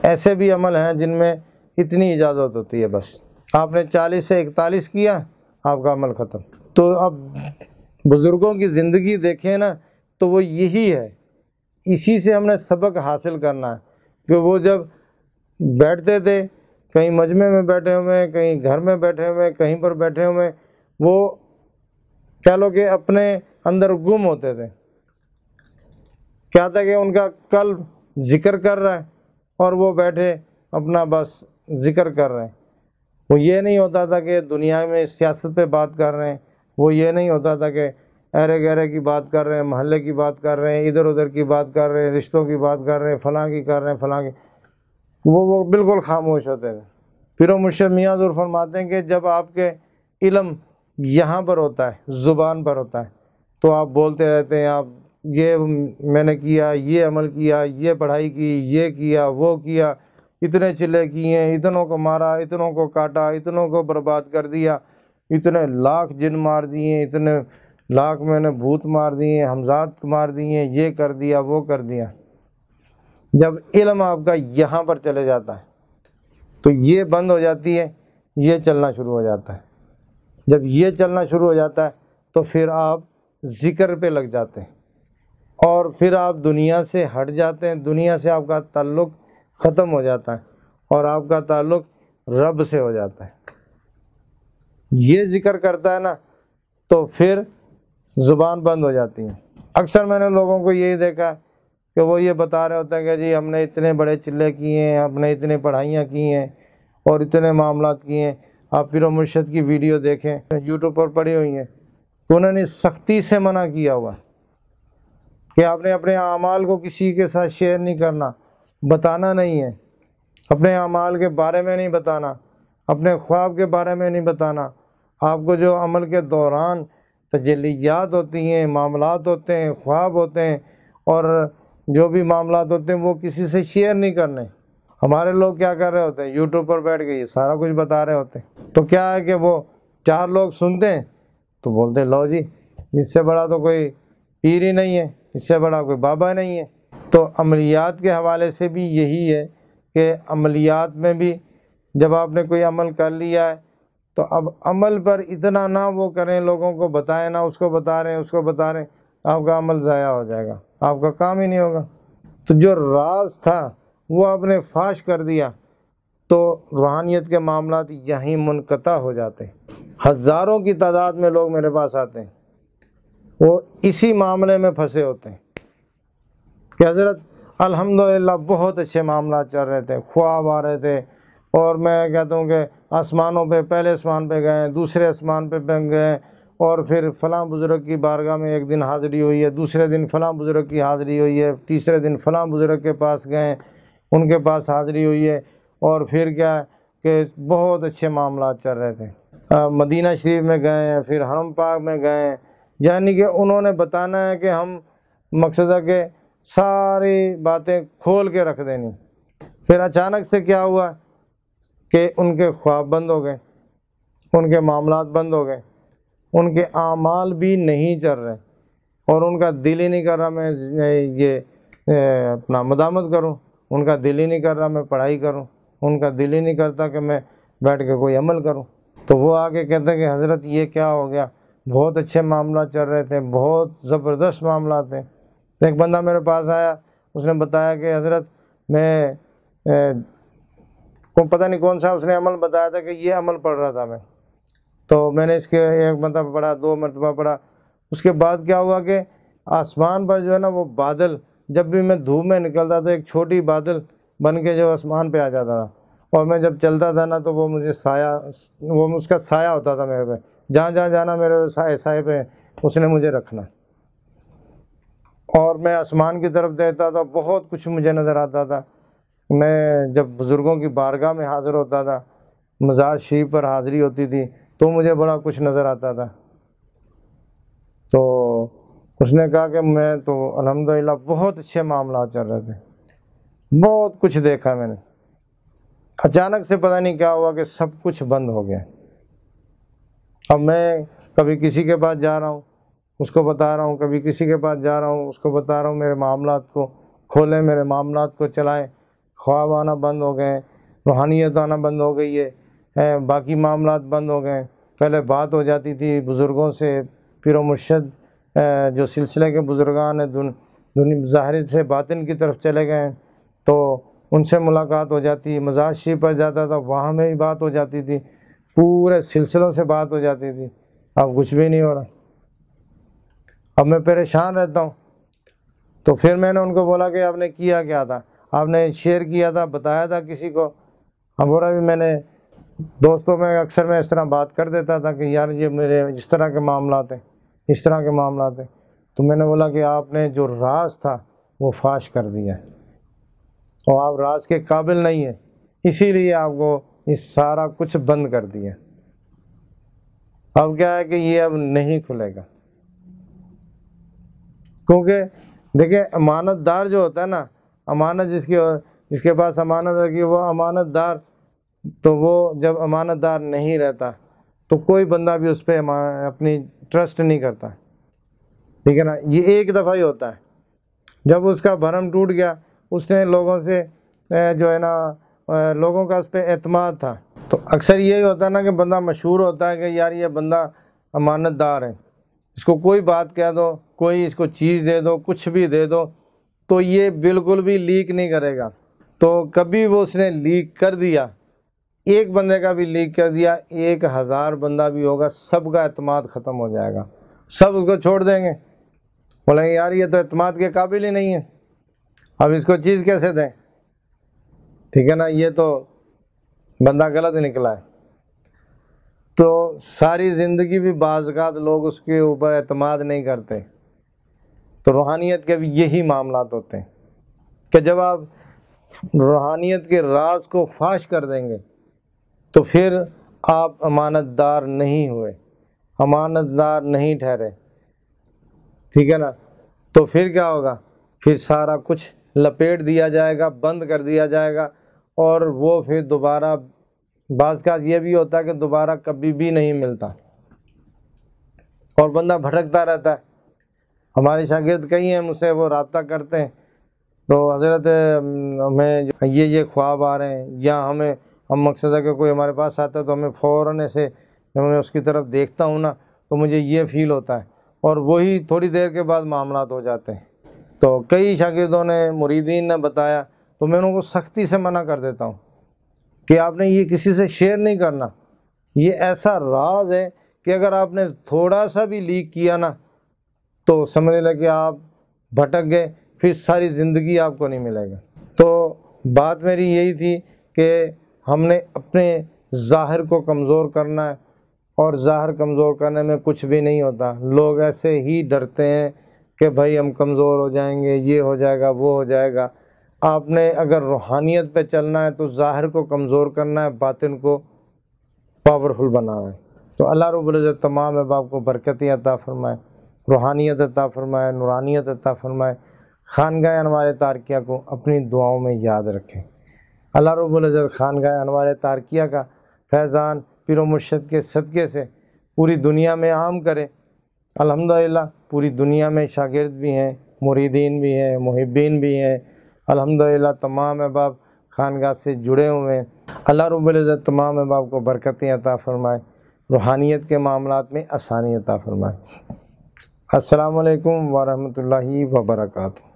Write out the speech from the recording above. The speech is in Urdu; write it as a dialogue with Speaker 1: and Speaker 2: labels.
Speaker 1: ایسے بھی عمل ہیں جن میں اتنی اجازت ہوتی ہے، بس آپ نے 40 سے 41 کیا، آپ کا عمل ختم۔ تو اب بزرگوں کی زندگی دیکھیں نا تو وہ یہی ہے، اسی سے ہم نے سبق حاصل کرنا ہے کہ وہ جب بیٹھتے تھے، کہیں مجمع میں بیٹھے ہوئے، کہیں گھر میں بیٹھے ہوئے، کہیں پر بیٹھے ہوئے، وہ کہہ لو کہ اپنے اندر گم ہوتے تھے۔ کیا تھا کہ ان کا قلب ذکر کر رہا ہے اور وہ بیٹھے اپنا بس ذکر کر رہے ہیں۔ وہ یہ نہیں ہوتا تھا کہ دنیا میں سیاست پہ بات کر رہے ہیں، وہ یہ نہیں ہوتا تھا کہ ارے گہرے کی بات کر رہے ہیں، محلے کی بات کر رہے ہیں، ادھر ادھر کی بات کر رہے ہیں، رشتوں کی بات کر رہے ہیں، فلاں کی کر رہے ہیں، فلاں کی، وہ بالکل خاموش ہوتے تھے۔ پھر وہ مرشد میاں حضور فرماتے ہیں کہ جب آپ کے علم یہاں پر ہوتا ہے، زبان پر ہوتا ہے، تو آپ بولتے رہتے ہیں، آپ یہ میں نے کیا، یہ عمل کیا، یہ پڑھائی کی، یہ کیا، وہ کیا، اتنے چلے کیے، اتنوں کو مارا، اتنوں کو کاٹا، اتنوں کو برباد کر دیا، اتنے لاکھ جن مار دیے، اتنے لاکھ میں نے بھوت مار دیے، حمزات مار دیے، یہ کر دیا، وہ کر دیا۔ جب علم آپ کا یہاں پر چلے جاتا ہے تو یہ بند ہو جاتی ہے، یہ چلنا شروع ہو جاتا ہے۔ جب یہ چلنا شروع ہو جاتا ہے تو پھر آپ ذکر پہ لگ جاتے ہیں اور پھر آپ دنیا سے ہٹ جاتے ہیں، دنیا سے آپ کا تعلق ختم ہو جاتا ہے اور آپ کا تعلق رب سے ہو جاتا ہے۔ یہ ذکر کرتا ہے نا تو پھر زبان بند ہو جاتی ہے۔ اکثر میں نے لوگوں کو یہی دیکھا کہ وہ یہ بتا رہے ہوتے ہیں کہ جی ہم نے اتنے بڑے چلے کیے ہیں، ہم نے اتنے پڑھائیاں کی ہیں اور اتنے معاملات کیے ہیں۔ آپ پیر و مرشد کی ویڈیو دیکھیں، یوٹیوب پر پڑی ہوئی ہیں کہ انہوں نے سختی سے منع کیا ہوا کہ آپ نے اپنے اعمال کو کسی کے ساتھ شیئر نہیں کرنا، بتانا نہیں ہے، اپنے اعمال کے بارے میں نہیں بتانا، اپنے خواب کے بارے میں نہیں بتانا۔ آپ کو جو عمل کے دوران تجلیات ہوتی ہیں، معاملات ہوتے ہیں، خواب ہوتے ہیں اور جو بھی معاملات ہوتے ہیں وہ کسی سے شیئر نہیں کرنے۔ ہمارے لوگ کیا کر رہے ہوتے ہیں، یوٹیوب پر بیٹھ کے یہ سارا کچھ بتا رہے ہوتے ہیں۔ تو کیا ہے کہ وہ 4 لوگ سنتے ہیں تو بولتے ہیں لو جی اس سے بڑا تو کوئی پیر ہی نہیں ہے، اس سے بڑا کوئی بابا نہیں ہے۔ تو عملیات کے حوالے سے بھی یہی ہے کہ عملیات میں بھی جب آپ نے کوئی عمل کر لیا ہے تو اب عمل پر اتنا نہ وہ کریں، لوگوں کو بتائیں نہ، اس کو بتا رہے ہیں، اس کو بتا رہے ہیں، آپ کا عمل ضائع ہو جائے گا، آپ کا کام ہی نہیں ہوگا۔ تو جو راز تھا وہ آپ نے فاش کر دیا تو روحانیت کے معاملات یہیں منقطع ہو جاتے ہیں۔ ہزاروں کی تعداد میں لوگ میرے پاس آتے ہیں، وہ اسی معاملے میں پھنسے ہوتے ہیں کہ حضرت الحمدللہ بہت اچھے معاملات چل رہے تھے، خواب آ رہے تھے اور میں کہتا ہوں کہ آسمانوں پہ، پہلے آسمان پہ گئے، دوسرے آسمان پہ گئے اور پھر فلاں بزرگ کی بارگاہ میں ایک دن حاضری ہوئی ہے، دوسرے دن فلاں بزرگ کی حاضری ہوئی ہے، تیسرے دن فلاں بزرگ کے پاس گئے، ان کے پاس حاضری ہوئی ہے، اور پھر کیا ہے کہ بہت اچھے معاملات چل رہے تھے۔ مدینہ شریف میں گئے ہیں، پھر حرم پاک میں گئے ہیں، یعنی کہ انہوں نے بتانا ہے کہ ہم مقصد ہے کہ ساری باتیں کھول کے رکھ دینی۔ پھر اچانک سے کیا ہوا کہ ان کے خواب بند ہو گئے، ان کے معاملات بند ہو گئے، ان کے اعمال بھی نہیں چل رہے اور ان کا دل ہی نہیں کر رہا میں یہ اپنا مدامت کروں، ان کا دل ہی نہیں کر رہا میں پڑھائی کروں، ان کا دل ہی نہیں کرتا کہ میں بیٹھ کے کوئی عمل کروں۔ تو وہ آگے کہتے ہیں کہ حضرت یہ کیا ہو گیا، بہت اچھے معاملات چل رہے تھے، بہت زبردست معاملات تھے۔ ایک بندہ میرے پاس آیا، اس نے بتایا کہ حضرت میں کو پتہ نہیں کون سا اس نے عمل بتایا تھا کہ یہ عمل پڑھ رہا تھا میں، تو میں نے اس کے ایک مرتبہ پڑھا، 2 مرتبہ پڑھا، اس کے بعد کیا ہوا کہ آسمان پر جو ہے نا وہ بادل، جب بھی میں دھوپ میں نکلتا تو ایک چھوٹی بادل بن کے جو آسمان پہ آ جاتا تھا اور میں جب چلتا تھا نا تو وہ مجھے وہ اس کا سایہ ہوتا تھا میرے پہ، جہاں جہاں جانا میرے سائے پہ اس نے مجھے رکھنا، اور میں آسمان کی طرف دیکھتا تھا، بہت کچھ مجھے نظر آتا تھا۔ میں جب بزرگوں کی بارگاہ میں حاضر ہوتا تھا، مزار شریف پر حاضری ہوتی تھی تو مجھے بڑا کچھ نظر آتا تھا۔ تو اس نے کہا کہ میں تو الحمدللہ بہت اچھے معاملات چل رہے تھے، بہت کچھ دیکھا میں نے، اچانک سے پتہ نہیں کیا ہوا کہ سب کچھ بند ہو گیا۔ اب میں کبھی کسی کے پاس جا رہا ہوں، اس کو بتا رہا ہوں، کبھی کسی کے پاس جا رہا ہوں، اس کو بتا رہا ہوں، میرے معاملات کو کھولیں، میرے معاملات کو چلائیں، خواب آنا بند ہو گئے ہیں، روحانیت آنا بند ہو گئی ہے، باقی معاملات بند ہو گئے ہیں۔ پہلے بات ہو جاتی تھی بزرگوں سے، پیر و مرشد جو سلسلے کے بزرگان ہیں ظاہر سے باطن کی طرف چلے گئے ہیں، تو ان سے ملاقات ہو جاتی، مزار شریف پر جاتا تھا، وہاں میں بھی بات ہو جاتی تھی، پورے سلسلوں سے بات ہو جاتی تھی۔ اب کچھ بھی نہیں ہو رہا، اب میں پریشان رہتا ہوں۔ تو پھر میں نے ان کو بولا کہ آپ نے کیا کیا تھا، آپ نے شیئر کیا تھا، بتایا تھا کسی کو؟ اب ہو رہا بھی میں نے دوستوں میں اکثر میں اس طرح بات کر دیتا تھا کہ یار یہ میرے اس طرح کے معاملات ہیں، اس طرح کے معاملات ہیں۔ تو میں نے بولا کہ آپ نے جو راز تھا وہ فاش کر دیا ہے، اور آپ راز کے قابل نہیں ہیں، اسی لیے آپ کو یہ سارا کچھ بند کر دیا۔ اب کیا ہے کہ یہ اب نہیں کھلے گا، کیونکہ دیکھیں امانت دار جو ہوتا ہے نا، امانت جس کے پاس امانت رکھی وہ امانت دار، تو وہ جب امانت دار نہیں رہتا تو کوئی بندہ بھی اس پہ اپنی ٹرسٹ نہیں کرتا، ٹھیک ہے نا۔ یہ ایک دفعہ ہی ہوتا ہے، جب اس کا بھرم ٹوٹ گیا، اس نے لوگوں سے جو ہے نا لوگوں کا اس پہ اعتماد تھا، تو اکثر یہی ہوتا ہے نا کہ بندہ مشہور ہوتا ہے کہ یار یہ بندہ امانت دار ہے، اس کو کوئی بات کہہ دو، کوئی اس کو چیز دے دو، کچھ بھی دے دو، تو یہ بالکل بھی لیک نہیں کرے گا۔ تو کبھی وہ اس نے لیک کر دیا، ایک بندے کا بھی لیک کر دیا، 1000 بندہ بھی ہوگا، سب کا اعتماد ختم ہو جائے گا، سب اس کو چھوڑ دیں گے، بولیں گے یار یہ تو اعتماد کے قابل ہی نہیں ہے، اب اس کو چیز کیسے دیں، ٹھیک ہے نا، یہ تو بندہ غلط نکلا ہے۔ تو ساری زندگی بھی بعض اوقات لوگ اس کے اوپر اعتماد نہیں کرتے، تو روحانیت کے بھی یہی معاملات ہوتے ہیں کہ جب آپ روحانیت کے راز کو فاش کر دیں گے تو پھر آپ امانت دار نہیں ہوئے، امانت دار نہیں ٹھہرے، ٹھیک ہے نا۔ تو پھر کیا ہوگا، پھر سارا کچھ لپیٹ دیا جائے گا، بند کر دیا جائے گا، اور وہ پھر دوبارہ بعض کا یہ بھی ہوتا ہے کہ دوبارہ کبھی بھی نہیں ملتا، اور بندہ بھٹکتا رہتا ہے۔ ہمارے شاگرد کئی ہیں مجھ سے وہ رابطہ کرتے ہیں، تو حضرت ہمیں یہ خواب آ رہے ہیں، یا ہم مقصد ہے کہ کوئی ہمارے پاس آتا ہے تو ہمیں فوراً ایسے جب میں اس کی طرف دیکھتا ہوں نا تو مجھے یہ فیل ہوتا ہے، اور وہی تھوڑی دیر کے بعد معاملات ہو جاتے ہیں۔ تو کئی شاگردوں نے، مریدین نے بتایا، تو میں ان کو سختی سے منع کر دیتا ہوں کہ آپ نے یہ کسی سے شیئر نہیں کرنا، یہ ایسا راز ہے کہ اگر آپ نے تھوڑا سا بھی لیک کیا نا تو سمجھ لیں کہ آپ بھٹک گئے، پھر ساری زندگی آپ کو نہیں ملے گا۔ تو بات میری یہی تھی کہ ہم نے اپنے ظاہر کو کمزور کرنا ہے، اور ظاہر کمزور کرنے میں کچھ بھی نہیں ہوتا، لوگ ایسے ہی ڈرتے ہیں کہ بھائی ہم کمزور ہو جائیں گے، یہ ہو جائے گا، وہ ہو جائے گا۔ آپ نے اگر روحانیت پہ چلنا ہے تو ظاہر کو کمزور کرنا ہے، باطن کو پاورفل بنانا ہے۔ تو اللہ رب العزت تمام احباب کو برکتیں عطا فرمائے، روحانیت عطا فرمائے، نورانیت عطا فرمائے، خانگاہ انوار تارکیہ کو اپنی دعاؤں میں یاد رکھیں۔ اللہ رب العزت خانگاہ انوار تارکیہ کا فیضان پیر و مرشد کے صدقے سے پوری دنیا میں عام کرے۔ الحمدللہ پوری دنیا میں شاگرد بھی ہیں، مریدین بھی ہیں، محبین بھی ہیں، الحمدللہ تمام احباب خانگاہ سے جڑے ہوئے ہیں۔ اللہ رب العزت تمام احباب کو برکتیں عطا فرمائے، روحانیت کے معاملات میں آسانی عطا فرمائے۔ السلام علیکم ورحمۃ اللہ وبرکاتہ۔